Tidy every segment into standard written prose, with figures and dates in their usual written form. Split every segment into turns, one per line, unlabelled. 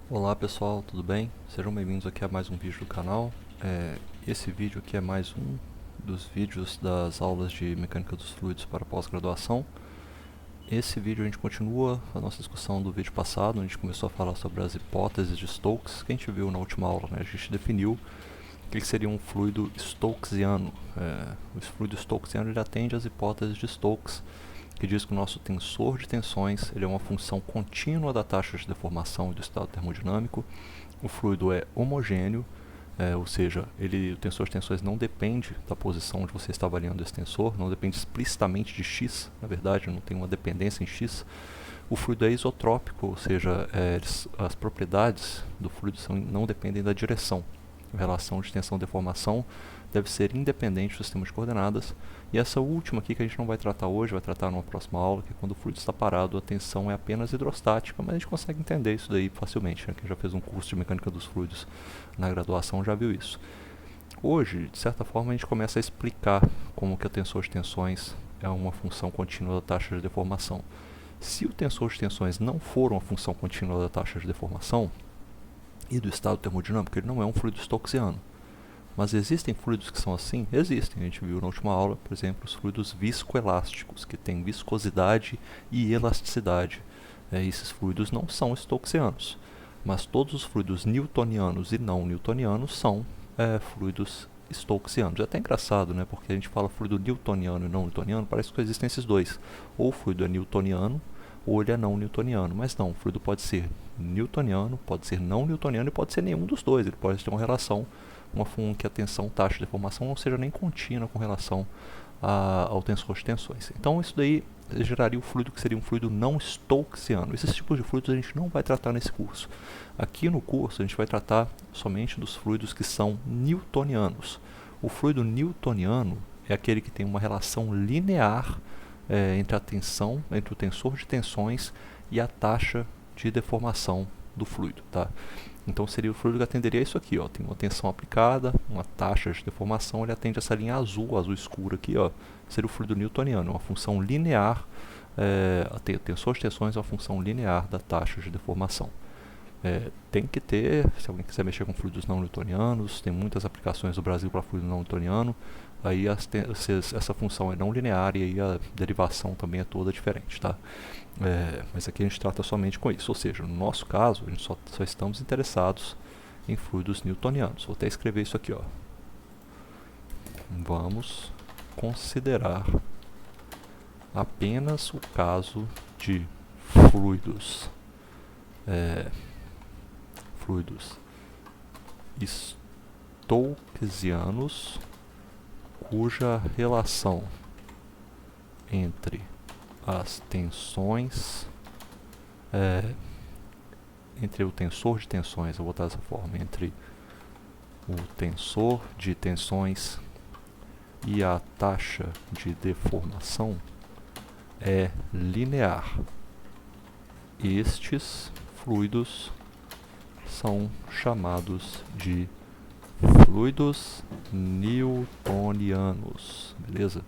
Olá pessoal, tudo bem? Sejam bem-vindos aqui a mais um vídeo do canal. Esse vídeo aqui é mais um dos vídeos das aulas de Mecânica dos Fluidos para pós-graduação. Esse vídeo a gente continua a nossa discussão do vídeo passado, onde a gente começou a falar sobre as hipóteses de Stokes, que a gente viu na última aula, né? A gente definiu o que seria um fluido Stokesiano. O fluido Stokesiano ele atende às hipóteses de Stokes, que diz que o nosso tensor de tensões ele é uma função contínua da taxa de deformação e do estado termodinâmico. O fluido é homogêneo, ou seja, o tensor de tensões não depende da posição onde você está avaliando esse tensor, não depende explicitamente de x, na verdade, não tem uma dependência em x. O fluido é isotrópico, ou seja, as propriedades do fluido não dependem da direção. A relação de tensão-deformação deve ser independente do sistema de coordenadas. E essa última aqui que a gente não vai tratar hoje, vai tratar numa próxima aula, que é quando o fluido está parado, a tensão é apenas hidrostática, mas a gente consegue entender isso daí facilmente, né? Quem já fez um curso de mecânica dos fluidos na graduação já viu isso. Hoje, de certa forma, a gente começa a explicar como que o tensor de tensões é uma função contínua da taxa de deformação. Se o tensor de tensões não for uma função contínua da taxa de deformação e do estado termodinâmico, ele não é um fluido stokesiano. Mas existem fluidos que são assim? Existem. A gente viu na última aula, por exemplo, os fluidos viscoelásticos, que têm viscosidade e elasticidade. Esses fluidos não são stokesianos. Mas todos os fluidos newtonianos e não newtonianos são fluidos stokesianos. É até engraçado, né? Porque a gente fala fluido newtoniano e não newtoniano, parece que existem esses dois. Ou o fluido é newtoniano, ou ele é não newtoniano. Mas não, o fluido pode ser newtoniano, pode ser não newtoniano e pode ser nenhum dos dois. Ele pode ter uma relação que a tensão, taxa de deformação não seja nem contínua com relação ao tensor de tensões. Então isso daí geraria o fluido que seria um fluido não stokesiano. Esses tipos de fluidos a gente não vai tratar nesse curso. Aqui no curso a gente vai tratar somente dos fluidos que são newtonianos. O fluido newtoniano é aquele que tem uma relação linear entre a tensão, entre o tensor de tensões e a taxa de deformação do fluido, tá? Então seria o fluido que atenderia a isso aqui, ó. Tem uma tensão aplicada, uma taxa de deformação, ele atende essa linha azul, azul escuro aqui, ó. Seria o fluido newtoniano, uma função linear, a tensor de tensões é uma função linear da taxa de deformação. Tem que ter, se alguém quiser mexer com fluidos não newtonianos, tem muitas aplicações no Brasil para fluido não newtoniano, aí essa função é não linear e aí a derivação também é toda diferente, tá? Mas aqui a gente trata somente com isso, ou seja, no nosso caso, a gente só estamos interessados em fluidos newtonianos. Vou até escrever isso aqui, ó. Vamos considerar apenas o caso de fluidos stokesianos cuja relação entre as tensões, entre o tensor de tensões, eu vou botar dessa forma, entre o tensor de tensões e a taxa de deformação é linear. Estes fluidos são chamados de fluidos newtonianos, beleza?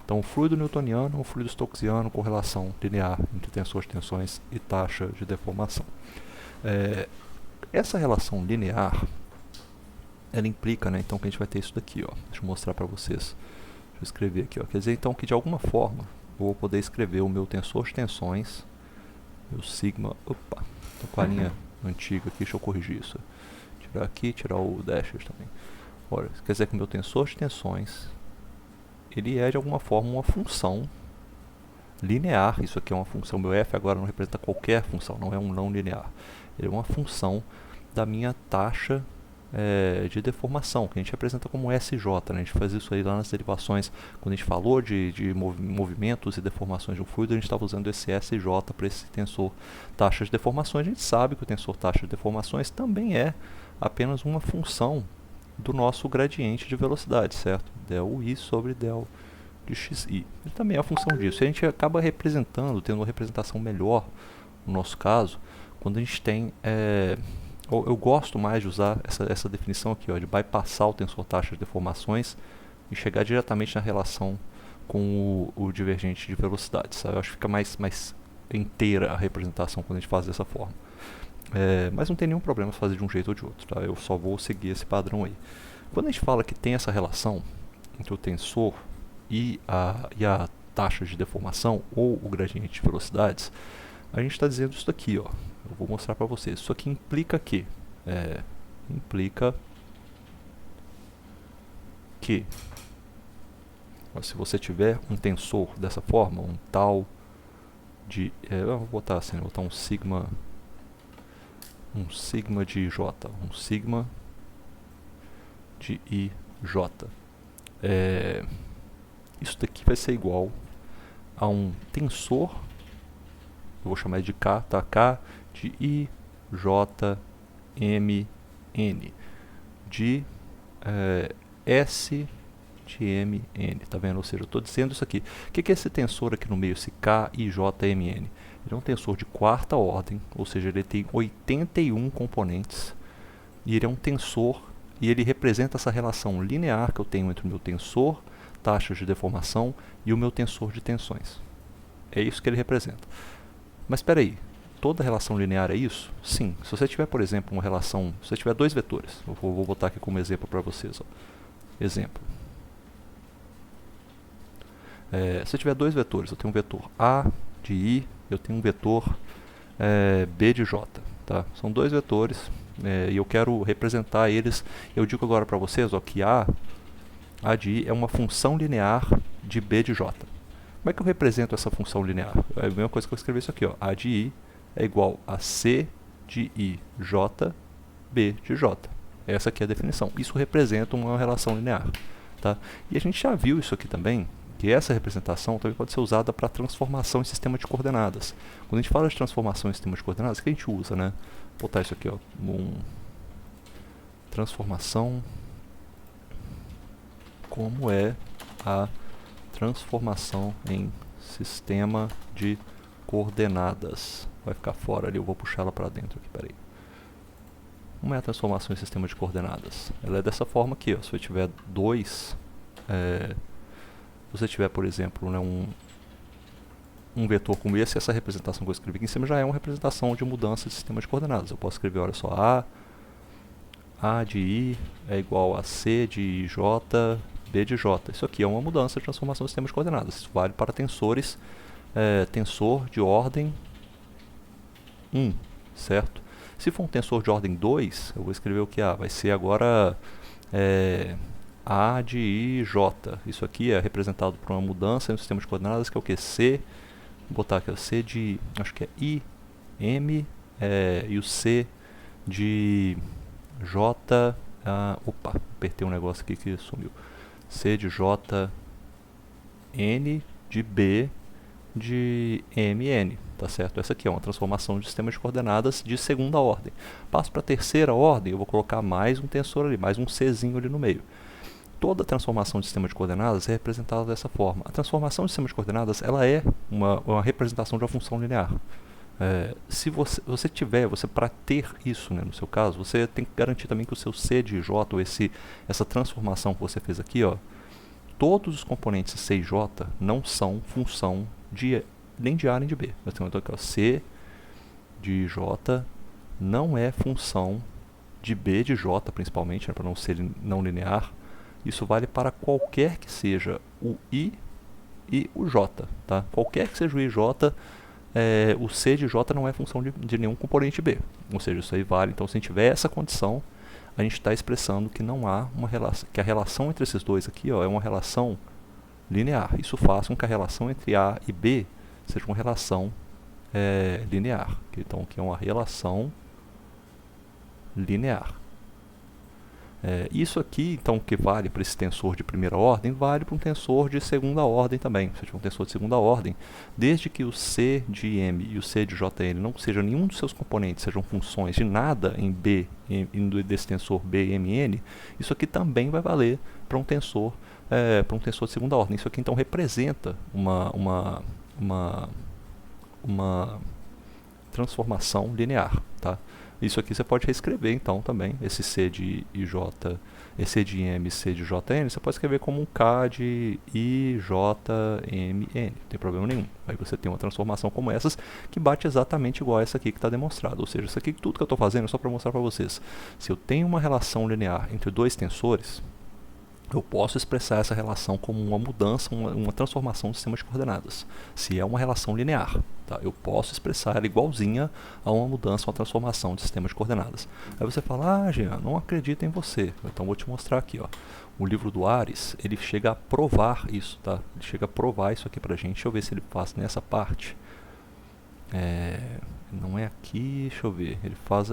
Então, o fluido newtoniano é um fluido stokesiano com relação linear entre tensor de tensões e taxa de deformação. Essa relação linear, ela implica, né, então, que a gente vai ter isso daqui, ó. Deixa eu mostrar para vocês. Deixa eu escrever aqui, ó. Quer dizer, então, que de alguma forma eu vou poder escrever o meu tensor de tensões, meu sigma, opa, tô com a linha antiga aqui, deixa eu corrigir isso. Tirar aqui, tirar o dashes também. Olha, quer dizer que o meu tensor de tensões ele é de alguma forma uma função linear. Isso aqui é uma função, meu f agora não representa qualquer função, não é um não linear. Ele é uma função da minha taxa de deformação, que a gente representa como SJ, né? A gente faz isso aí lá nas derivações, quando a gente falou de movimentos e deformações de um fluido, a gente estava usando esse SJ para esse tensor taxa de deformações. A gente sabe que o tensor taxa de deformações também é apenas uma função do nosso gradiente de velocidade, certo? Del I sobre del de xi. Ele também é a função disso. E a gente acaba representando, tendo uma representação melhor, no nosso caso, quando a gente tem... eu gosto mais de usar essa definição aqui, ó, de bypassar o tensor taxa de deformações e chegar diretamente na relação com o divergente de velocidade, sabe? Eu acho que fica mais inteira a representação quando a gente faz dessa forma. Mas não tem nenhum problema fazer de um jeito ou de outro, tá? Eu só vou seguir esse padrão aí. Quando a gente fala que tem essa relação entre o tensor e a taxa de deformação ou o gradiente de velocidades, a gente está dizendo isso daqui, ó. Eu vou mostrar para vocês. Isso aqui implica que se você tiver um tensor dessa forma, um tal de, eu vou botar assim, vou botar um sigma de j, um sigma de ij. Isso daqui vai ser igual a um tensor, eu vou chamar de K, tá? K de I, J, M, N, de S de M, N, tá vendo? Ou seja, eu estou dizendo isso aqui. O que é esse tensor aqui no meio, esse K, I, J, M, N? Ele é um tensor de quarta ordem, ou seja, ele tem 81 componentes, e ele é um tensor, e ele representa essa relação linear que eu tenho entre o meu tensor, taxas de deformação, e o meu tensor de tensões. É isso que ele representa. Mas espera aí, toda relação linear é isso? Sim. Se você tiver, por exemplo, uma relação, se você tiver dois vetores, eu vou botar aqui como exemplo para vocês. Ó. Exemplo. Se eu tiver dois vetores, eu tenho um vetor A de I, eu tenho um vetor B de J. Tá? São dois vetores e eu quero representar eles. Eu digo agora para vocês que A de I é uma função linear de B de J. Como é que eu represento essa função linear? É a mesma coisa que eu escrevi isso aqui. A de I é igual a C de I J, B de J. Essa aqui é a definição. Isso representa uma relação linear. Tá? E a gente já viu isso aqui também, que essa representação também pode ser usada para transformação em sistema de coordenadas. Quando a gente fala de transformação em sistema de coordenadas, o que a gente usa, né? Vou botar isso aqui, ó, transformação, como é a transformação em sistema de coordenadas. Vai ficar fora ali, eu vou puxar ela para dentro aqui, peraí. Como é a transformação em sistema de coordenadas? Ela é dessa forma aqui, ó. Se eu tiver dois... se você tiver, por exemplo, né, um vetor como esse, essa representação que eu escrevi aqui em cima já é uma representação de mudança de sistema de coordenadas. Eu posso escrever, olha só, A de I é igual a C de J, B de J. Isso aqui é uma mudança de transformação de sistema de coordenadas. Isso vale para tensores, tensor de ordem 1, certo? Se for um tensor de ordem 2, eu vou escrever o que vai ser agora... A de I, J. Isso aqui é representado por uma mudança no sistema de coordenadas, que é o que? C, vou botar aqui, C de, acho que é I, M, e o C de J, opa, apertei um negócio aqui que sumiu. C de J, N de B de M, N, tá certo? Essa aqui é uma transformação de sistema de coordenadas de segunda ordem. Passo para a terceira ordem, eu vou colocar mais um tensor ali, mais um Czinho ali no meio. Toda transformação de sistema de coordenadas é representada dessa forma. A transformação de sistema de coordenadas ela é uma representação de uma função linear. Se você para ter isso, né, no seu caso, você tem que garantir também que o seu C de J, ou essa transformação que você fez aqui, todos os componentes C e J não são função nem de A nem de B. Nós temos então aqui, C de J não é função de B de J, principalmente, né, para não ser não linear. Isso vale para qualquer que seja o I e o J. Tá? Qualquer que seja o I e J, o C de J não é função de nenhum componente B. Ou seja, isso aí vale. Então, se a gente tiver essa condição, a gente está expressando que não há uma relação, que a relação entre esses dois aqui é uma relação linear. Isso faz com que a relação entre A e B seja uma relação linear. Então, aqui é uma relação linear. Isso aqui, então, que vale para esse tensor de primeira ordem, vale para um tensor de segunda ordem também. Se tiver um tensor de segunda ordem, desde que o C de M e o C de Jn não sejam nenhum dos seus componentes, sejam funções de nada em B, desse tensor BMN, isso aqui também vai valer para um tensor de segunda ordem. Isso aqui, então, representa uma transformação linear, tá? Isso aqui você pode reescrever então também, esse C de IJ, esse C de M, C de JN, você pode escrever como um K de IJMN, não tem problema nenhum. Aí você tem uma transformação como essas, que bate exatamente igual a essa aqui que está demonstrada. Ou seja, isso aqui, tudo que eu estou fazendo é só para mostrar para vocês. Se eu tenho uma relação linear entre dois tensores, eu posso expressar essa relação como uma mudança, uma transformação do sistema de coordenadas. Se é uma relação linear, tá? Eu posso expressar ela igualzinha a uma mudança, uma transformação de sistema de coordenadas. Aí você fala, Jean, não acredito em você. Então vou te mostrar aqui, ó. O livro do Ares, ele chega a provar isso, tá? Ele chega a provar isso aqui pra gente. Deixa eu ver se ele faz nessa parte. Não é aqui, deixa eu ver. Ele faz,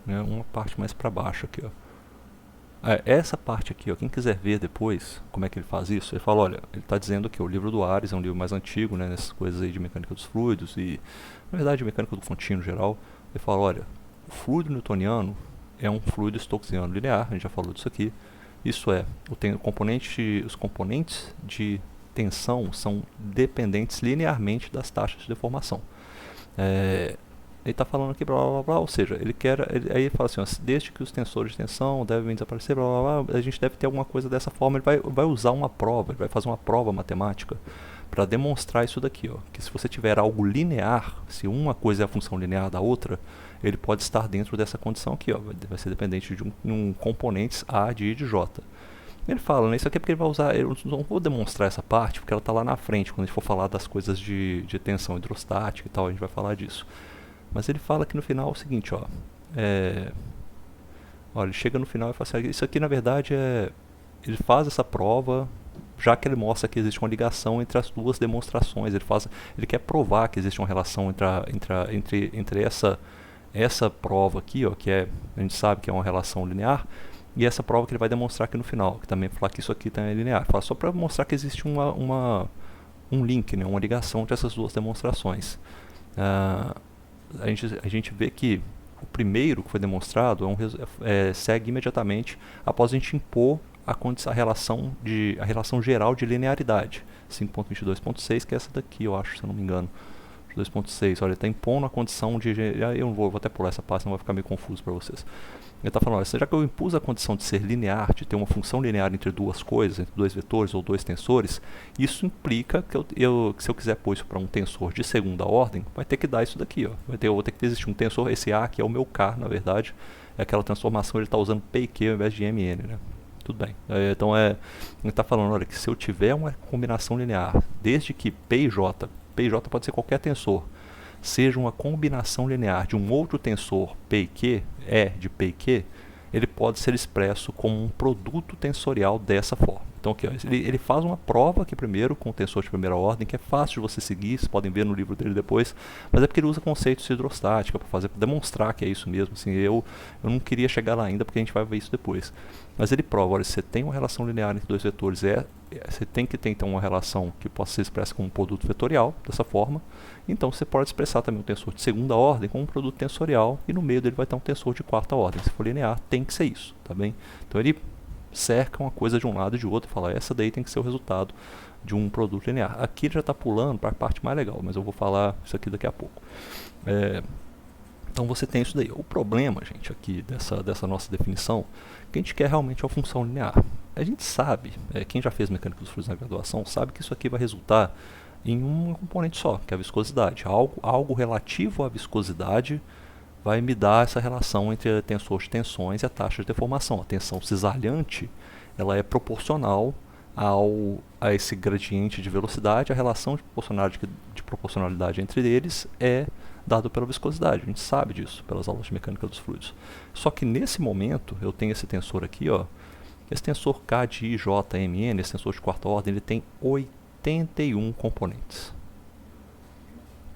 né, uma parte mais pra baixo aqui, ó. Essa parte aqui, ó, quem quiser ver depois como é que ele faz isso, ele fala, olha, ele está dizendo que o livro do Ares é um livro mais antigo, né, nessas coisas aí de mecânica dos fluidos e, na verdade, de mecânica do contínuo geral. Ele fala, olha, o fluido newtoniano é um fluido stokesiano linear, a gente já falou disso aqui. Isso é, os componentes de tensão são dependentes linearmente das taxas de deformação. Ele está falando aqui, blá blá blá, ou seja, aí ele fala assim, ó, desde que os tensores de tensão devem desaparecer, blá blá blá, a gente deve ter alguma coisa dessa forma. Ele vai usar uma prova, ele vai fazer uma prova matemática para demonstrar isso daqui, ó, que se você tiver algo linear, se uma coisa é a função linear da outra, ele pode estar dentro dessa condição aqui, ó, vai ser dependente de um componentes A de I de J. Ele fala, né, isso aqui é porque ele vai usar, eu não vou demonstrar essa parte, porque ela está lá na frente, quando a gente for falar das coisas de tensão hidrostática e tal, a gente vai falar disso. Mas ele fala aqui no final o seguinte, ó. Olha, ele chega no final e fala assim, isso aqui na verdade ele faz essa prova, já que ele mostra que existe uma ligação entre as duas demonstrações. Ele quer provar que existe uma relação entre essa prova aqui, ó, a gente sabe que é uma relação linear, e essa prova que ele vai demonstrar aqui no final, que também fala que isso aqui também é linear. Fala só para mostrar que existe um link, né, uma ligação entre essas duas demonstrações. A gente vê que o primeiro que foi demonstrado segue imediatamente após a gente impor a relação geral de linearidade 5.22.6, que é essa daqui, eu acho, se eu não me engano, 2.6. Olha, ele está impondo a condição de... Eu não vou até pular essa parte, senão vai ficar meio confuso para vocês. Ele está falando, olha, já que eu impus a condição de ser linear, de ter uma função linear entre duas coisas, entre dois vetores ou dois tensores, isso implica que se eu quiser pôr isso para um tensor de segunda ordem, vai ter que dar isso daqui, ó. Eu vou ter que existir um tensor, esse A que é o meu K, na verdade, é aquela transformação, ele está usando P e Q ao invés de M e N, né? Tudo bem. Então ele está falando, olha, que se eu tiver uma combinação linear, desde que P e J pode ser qualquer tensor, seja uma combinação linear de um outro tensor P e Q, E de P e Q, ele pode ser expresso como um produto tensorial dessa forma. Então aqui, ó, ele faz uma prova aqui primeiro com o tensor de primeira ordem, que é fácil de você seguir, vocês podem ver no livro dele depois, mas é porque ele usa conceitos de hidrostática para demonstrar que é isso mesmo. Assim, eu não queria chegar lá ainda, porque a gente vai ver isso depois. Mas ele prova, olha, se você tem uma relação linear entre dois vetores, você tem que ter então uma relação que possa ser expressa como um produto vetorial, dessa forma. Então você pode expressar também um tensor de segunda ordem como um produto tensorial, e no meio dele vai ter um tensor de quarta ordem. Se for linear, tem que ser isso, tá bem? Então ele cerca uma coisa de um lado e de outro e fala, essa daí tem que ser o resultado de um produto linear. Aqui ele já está pulando para a parte mais legal, mas eu vou falar isso aqui daqui a pouco. Então você tem isso daí. O problema, gente, aqui dessa nossa definição, que a gente quer realmente é uma função linear. A gente sabe, quem já fez mecânica dos fluidos na graduação, sabe que isso aqui vai resultar em um componente só, que é a viscosidade. Algo relativo à viscosidade vai me dar essa relação entre a tensor de tensões e a taxa de deformação. A tensão cisalhante, ela é proporcional a esse gradiente de velocidade. A relação de proporcionalidade entre eles é dado pela viscosidade. A gente sabe disso pelas aulas de mecânica dos fluidos. Só que nesse momento, eu tenho esse tensor aqui, ó, esse tensor K de IJMN, esse tensor de quarta ordem, ele tem 81 componentes.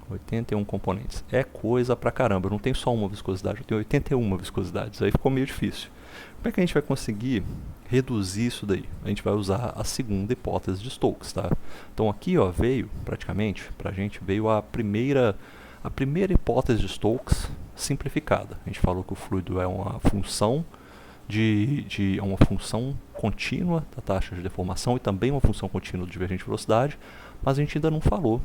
81 componentes. É coisa pra caramba. Eu não tenho só uma viscosidade, eu tenho 81 viscosidades. Aí ficou meio difícil. Como é que a gente vai conseguir reduzir isso daí? A gente vai usar a segunda hipótese de Stokes, tá? Então aqui, ó, veio praticamente, pra gente, veio a primeira hipótese de Stokes simplificada. A gente falou que o fluido é uma função é uma função contínua da taxa de deformação e também uma função contínua de divergente velocidade, mas a gente ainda não falou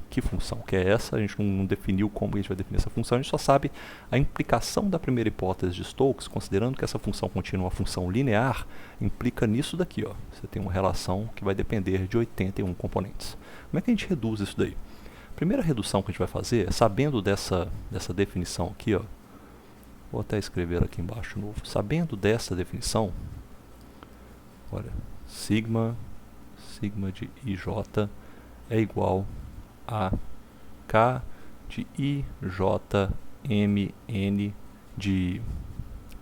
que função que é essa. A gente não definiu como a gente vai definir essa função, a gente só sabe a implicação da primeira hipótese de Stokes, considerando que essa função contínua é uma função linear, implica nisso daqui, ó. Você tem uma relação que vai depender de 81 componentes. Como é que a gente reduz isso daí? A primeira redução que a gente vai fazer é, sabendo dessa definição aqui, ó, vou até escrever aqui embaixo de novo, sabendo dessa definição, olha, sigma de ij é igual a K de IJMN de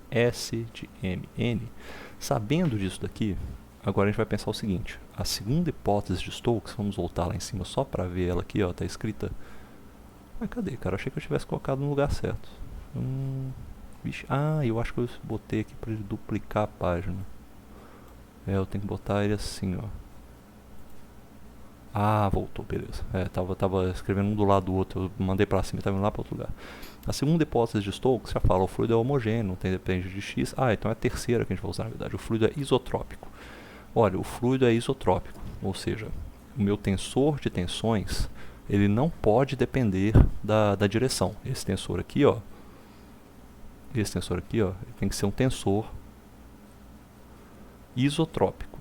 S de MN. Sabendo disso daqui, agora a gente vai pensar o seguinte: a segunda hipótese de Stokes, vamos voltar lá em cima só para ver ela aqui, ó, tá escrita. Mas cadê, cara? Achei que eu tivesse colocado no lugar certo. Vixe, eu acho que eu botei aqui para ele duplicar a página. Eu tenho que botar ele assim, ó. Voltou, beleza. Tava escrevendo um do lado do outro, eu mandei pra cima e tava indo lá para outro lugar. A segunda hipótese de Stokes já fala, o fluido é homogêneo, não depende de x. Então é a terceira que a gente vai usar na verdade, o fluido é isotrópico. Olha, o fluido é isotrópico, ou seja, o meu tensor de tensões, ele não pode depender da direção. Esse tensor aqui, ó, ele tem que ser um tensor isotrópico.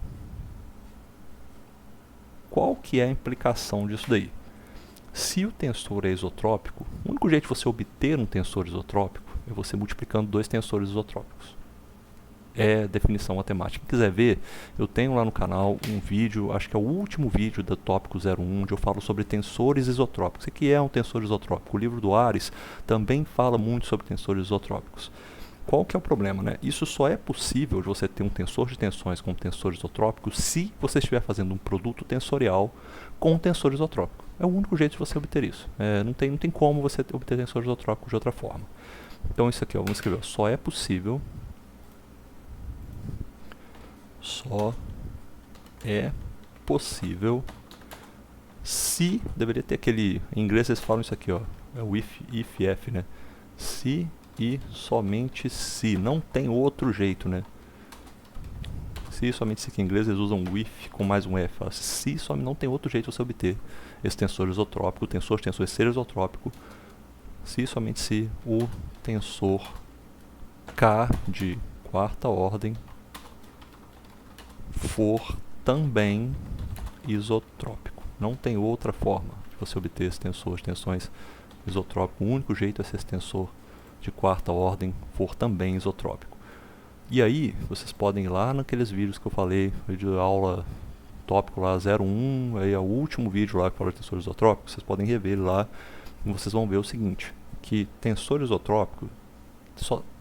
Qual que é a implicação disso daí? Se o tensor é isotrópico, o único jeito de você obter um tensor isotrópico é você multiplicando dois tensores isotrópicos. É definição matemática. Quem quiser ver, eu tenho lá no canal um vídeo, acho que é o último vídeo do tópico 01, onde eu falo sobre tensores isotrópicos. O que é um tensor isotrópico? O livro do Ares também fala muito sobre tensores isotrópicos. Qual que é o problema, né? Isso só é possível de você ter um tensor de tensões com um tensor isotrópico se você estiver fazendo um produto tensorial com um tensor isotrópico. É o único jeito de você obter isso. Não tem como você obter tensor isotrópico de outra forma. Então isso aqui, ó, vamos escrever, só é possível se, deveria ter aquele, em inglês eles falam isso aqui, ó, é o if, né? Se e somente se, não tem outro jeito, né? Se e somente se, que em inglês eles usam if com mais um f, se somente, não tem outro jeito de você obter esse tensor isotrópico, o tensor de tensores ser isotrópico, se e somente se o tensor K de quarta ordem for também isotrópico. Não tem outra forma de você obter esse tensor de tensões isotrópico. O único jeito é se esse tensor de quarta ordem for também isotrópico. E aí, vocês podem ir lá naqueles vídeos que eu falei, vídeo aula tópico lá 01, aí é o último vídeo lá que fala de tensor isotrópico, vocês podem rever ele lá e vocês vão ver o seguinte, que tensor isotrópico,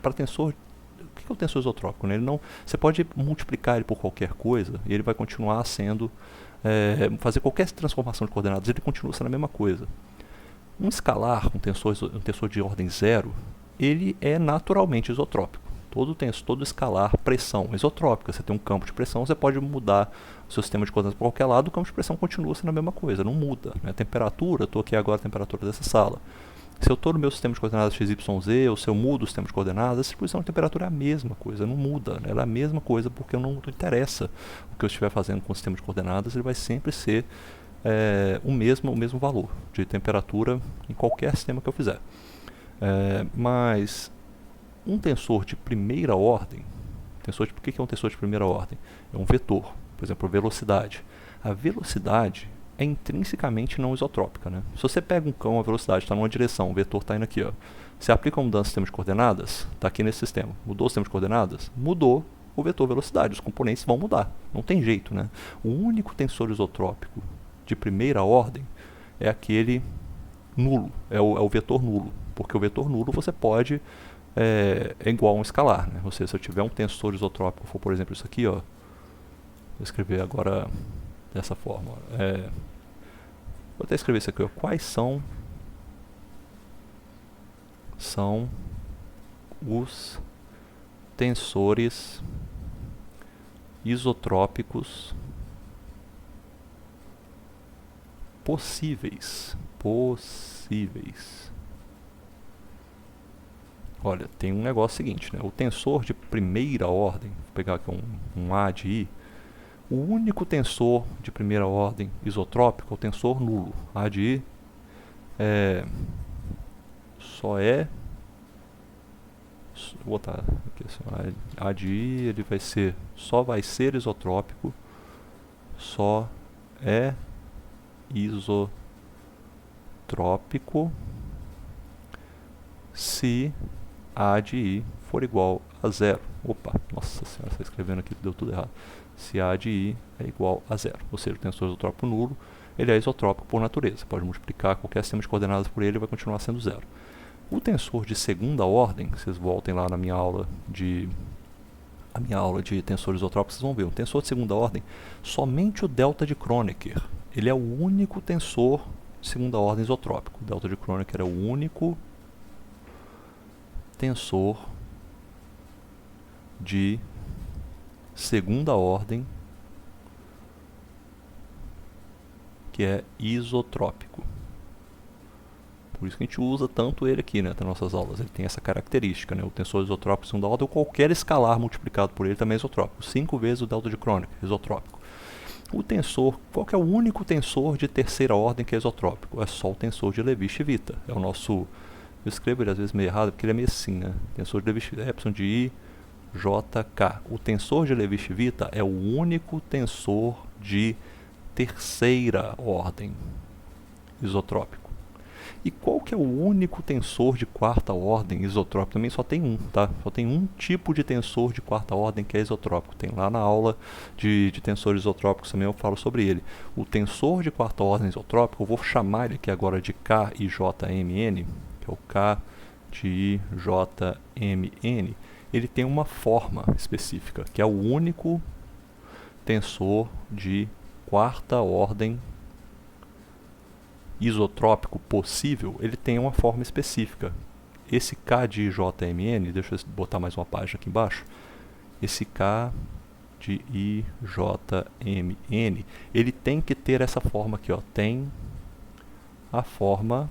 para tensor, o que é o tensor isotrópico? Né? Ele não, você pode multiplicar ele por qualquer coisa e ele vai continuar sendo, fazer qualquer transformação de coordenadas, ele continua sendo a mesma coisa. Um escalar, um tensor de ordem zero, ele é naturalmente isotrópico. Todo escalar, pressão isotrópica. Você tem um campo de pressão, você pode mudar o seu sistema de coordenadas para qualquer lado, o campo de pressão continua sendo a mesma coisa, não muda. Né? A temperatura, eu estou aqui agora a temperatura dessa sala. Se eu estou no meu sistema de coordenadas XYZ, ou se eu mudo o sistema de coordenadas, a distribuição de temperatura é a mesma coisa, não muda. Né? Ela é a mesma coisa porque não interessa o que eu estiver fazendo com o sistema de coordenadas, ele vai sempre ser o mesmo valor de temperatura em qualquer sistema que eu fizer. Mas um tensor de primeira ordem, por que é um tensor de primeira ordem? É um vetor, por exemplo, velocidade. A velocidade é intrinsecamente não isotrópica. Né? Se você pega uma velocidade, está numa direção, o vetor está indo aqui. Ó. Você aplica uma mudança no sistema de coordenadas, está aqui nesse sistema. Mudou o sistema de coordenadas? Mudou o vetor velocidade, os componentes vão mudar. Não tem jeito. Né? O único tensor isotrópico de primeira ordem é aquele nulo, é o vetor nulo, porque o vetor nulo você pode é igual a um escalar, né? Ou seja, se eu tiver um tensor isotrópico, for por exemplo isso aqui, ó, vou escrever agora dessa forma, vou até escrever isso aqui, ó, quais são os tensores isotrópicos possíveis. Olha, tem um negócio seguinte, né? O tensor de primeira ordem, vou pegar aqui um A de I, O único tensor de primeira ordem isotrópico é o tensor nulo. A de I só é... Vou botar aqui assim, A de I ele só vai ser isotrópico, só é isotrópico se A de I for igual a zero. Opa, nossa senhora, está escrevendo aqui que deu tudo errado. Se A de I é igual a zero, ou seja, o tensor isotrópico nulo, ele é isotrópico por natureza. Pode multiplicar qualquer sistema de coordenadas por ele e vai continuar sendo zero. O tensor de segunda ordem, vocês voltem lá na minha aula de tensores isotrópicos, vocês vão ver, um tensor de segunda ordem, somente o delta de Kronecker, ele é o único tensor de segunda ordem isotrópico. O delta de Kronecker é o único tensor de segunda ordem que é isotrópico. Por isso que a gente usa tanto ele aqui, né, nas nossas aulas. Ele tem essa característica, né, o tensor isotrópico de segunda ordem, ou qualquer escalar multiplicado por ele também é isotrópico. 5 vezes o delta de Kronecker, isotrópico. O tensor, qual que é o único tensor de terceira ordem que é isotrópico? É só o tensor de Levi-Civita. É o nosso... Eu escrevo ele às vezes meio errado, porque ele é meio assim, né? Tensor de Levi-Civita, epsilon de I, JK. O tensor de Levi-Civita é o único tensor de terceira ordem isotrópico. E qual que é o único tensor de quarta ordem isotrópico? Também só tem um, tá? Só tem um tipo de tensor de quarta ordem que é isotrópico. Tem lá na aula de tensores isotrópicos também eu falo sobre ele. O tensor de quarta ordem isotrópico, eu vou chamar ele aqui agora de KIJMN, que é o KIJMN. Ele tem uma forma específica, que é o único tensor de quarta ordem isotrópico possível. Ele tem uma forma específica. Esse K de IJMN, deixa eu botar mais uma página aqui embaixo. Esse K de IJMN, ele tem que ter essa forma aqui, ó. Tem a forma...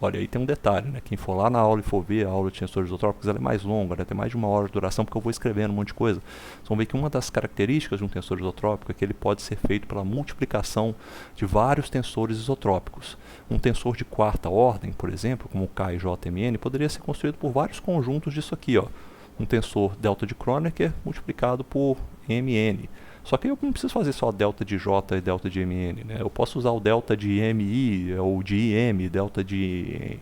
Olha, aí tem um detalhe, né? Quem for lá na aula e for ver a aula de tensores isotrópicos, ela é mais longa, né? Tem mais de 1 hora de duração, porque eu vou escrevendo um monte de coisa. Vocês vão ver que uma das características de um tensor isotrópico é que ele pode ser feito pela multiplicação de vários tensores isotrópicos. Um tensor de quarta ordem, por exemplo, como o KIJMN, poderia ser construído por vários conjuntos disso aqui, ó. Um tensor delta de Kronecker multiplicado por MN. Só que eu não preciso fazer só delta de J e delta de MN, né? Eu posso usar o delta de MI, ou de IM, delta de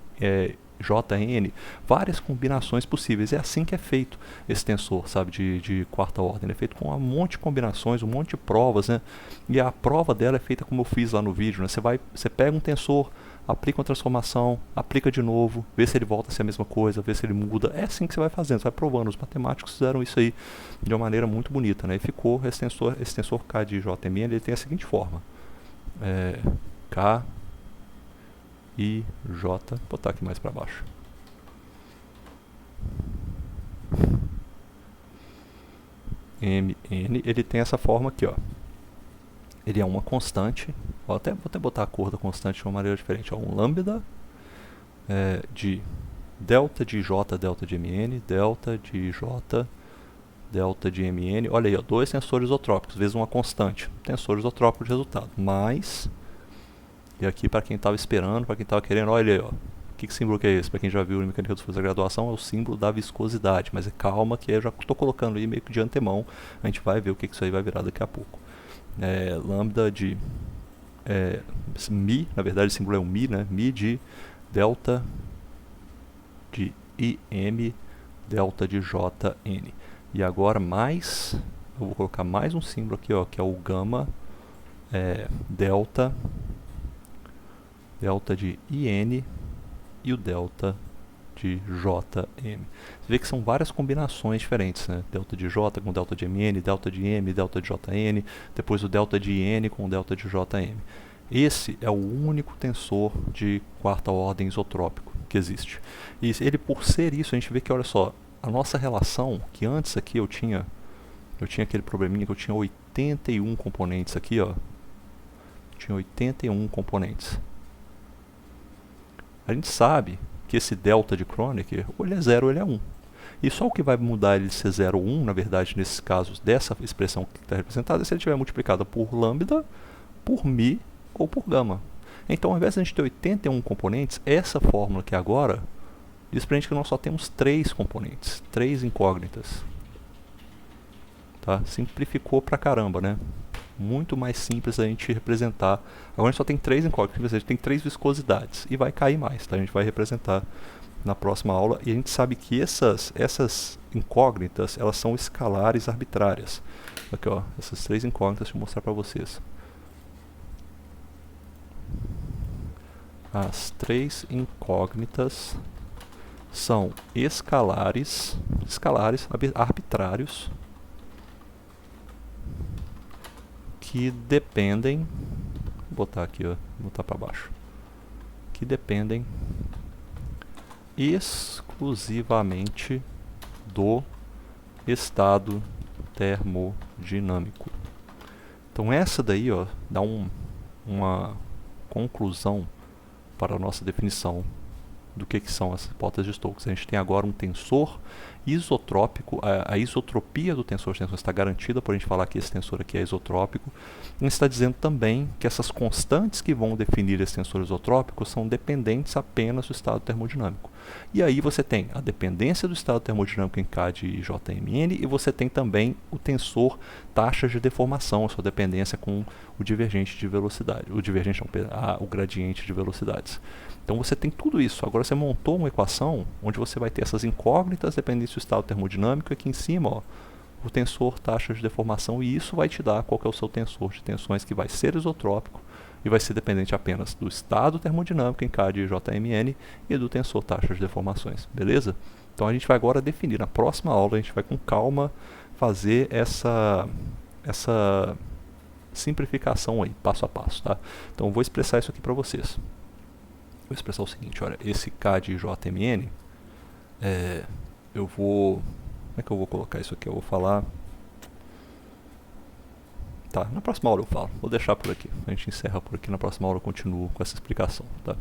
JN, várias combinações possíveis. É assim que é feito esse tensor, sabe, de quarta ordem. Ele é feito com um monte de combinações, um monte de provas, né? E a prova dela é feita como eu fiz lá no vídeo, né? Você pega um tensor, aplica uma transformação, aplica de novo, vê se ele volta a ser a mesma coisa, vê se ele muda. É assim que você vai fazendo, você vai provando. Os matemáticos fizeram isso aí de uma maneira muito bonita, né? E ficou esse tensor K de JMN, ele tem a seguinte forma. K I J, vou botar aqui mais para baixo. MN, ele tem essa forma aqui, ó. Ele é uma constante, vou até botar a cor da constante de uma maneira diferente, ó, um lambda de delta de J, delta de MN, delta de J, delta de MN, olha aí, ó, 2 tensores isotrópicos, vezes uma constante, tensor isotrópico de resultado, mais, e aqui para quem estava esperando, para quem estava querendo, olha aí, ó, que símbolo que é esse? Para quem já viu em mecânica dos fluidos da graduação, é o símbolo da viscosidade, mas calma que eu já estou colocando aí meio que de antemão, a gente vai ver o que isso aí vai virar daqui a pouco. Lambda de mi, na verdade o símbolo é um mi, né? Mi de delta de IM, delta de JN. E agora mais, eu vou colocar mais um símbolo aqui, ó, que é o gama delta de IN e o delta de JM. Você vê que são várias combinações diferentes, né? Delta de J com delta de MN, delta de M, delta de JN, depois o delta de IN com delta de JM. Esse é o único tensor de quarta ordem isotrópico que existe. E ele, por ser isso, a gente vê que, olha só, a nossa relação, que antes aqui eu tinha aquele probleminha que eu tinha 81 componentes aqui, ó. Tinha 81 componentes. A gente sabe que esse delta de Kronecker, ou ele é 0 ou ele é 1. E só o que vai mudar ele de ser 0 ou 1, na verdade, nesses casos dessa expressão que está representada, é se ele estiver multiplicado por lambda, por mi ou por gama. Então, ao invés de a gente ter 81 componentes, essa fórmula aqui agora diz pra gente que nós só temos 3 componentes, 3 incógnitas. Tá? Simplificou pra caramba, né? Muito mais simples a gente representar. Agora a gente só tem 3 incógnitas, a gente tem 3 viscosidades. E vai cair mais, tá? A gente vai representar na próxima aula. E a gente sabe que essas incógnitas, elas são escalares arbitrárias. Aqui, ó, essas 3 incógnitas, deixa eu mostrar pra vocês. As 3 incógnitas são escalares arbitrários que dependem, vou botar aqui, ó, vou botar para baixo, que dependem exclusivamente do estado termodinâmico. Então essa daí, ó, dá uma conclusão para a nossa definição do que são as hipóteses de Stokes. A gente tem agora um tensor isotrópico, a isotropia do tensor de tensões está garantida por a gente falar que esse tensor aqui é isotrópico. E está dizendo também que essas constantes que vão definir esse tensor isotrópico são dependentes apenas do estado termodinâmico. E aí você tem a dependência do estado termodinâmico em K de JMN e você tem também o tensor taxas de deformação, a sua dependência com o divergente de velocidade, o gradiente de velocidades. Então você tem tudo isso. Agora você montou uma equação onde você vai ter essas incógnitas dependentes do estado termodinâmico e aqui em cima, ó, o tensor taxa de deformação, e isso vai te dar qual que é o seu tensor de tensões que vai ser isotrópico e vai ser dependente apenas do estado termodinâmico em K de JMN e do tensor taxa de deformações, beleza? Então a gente vai agora definir, na próxima aula a gente vai com calma fazer essa simplificação aí, passo a passo, tá? Então eu vou expressar isso aqui para vocês. Vou expressar o seguinte, olha, esse K de JMN, como é que eu vou colocar isso aqui? Eu vou falar... Tá, na próxima aula eu falo, vou deixar por aqui. A gente encerra por aqui, na próxima aula eu continuo com essa explicação, tá?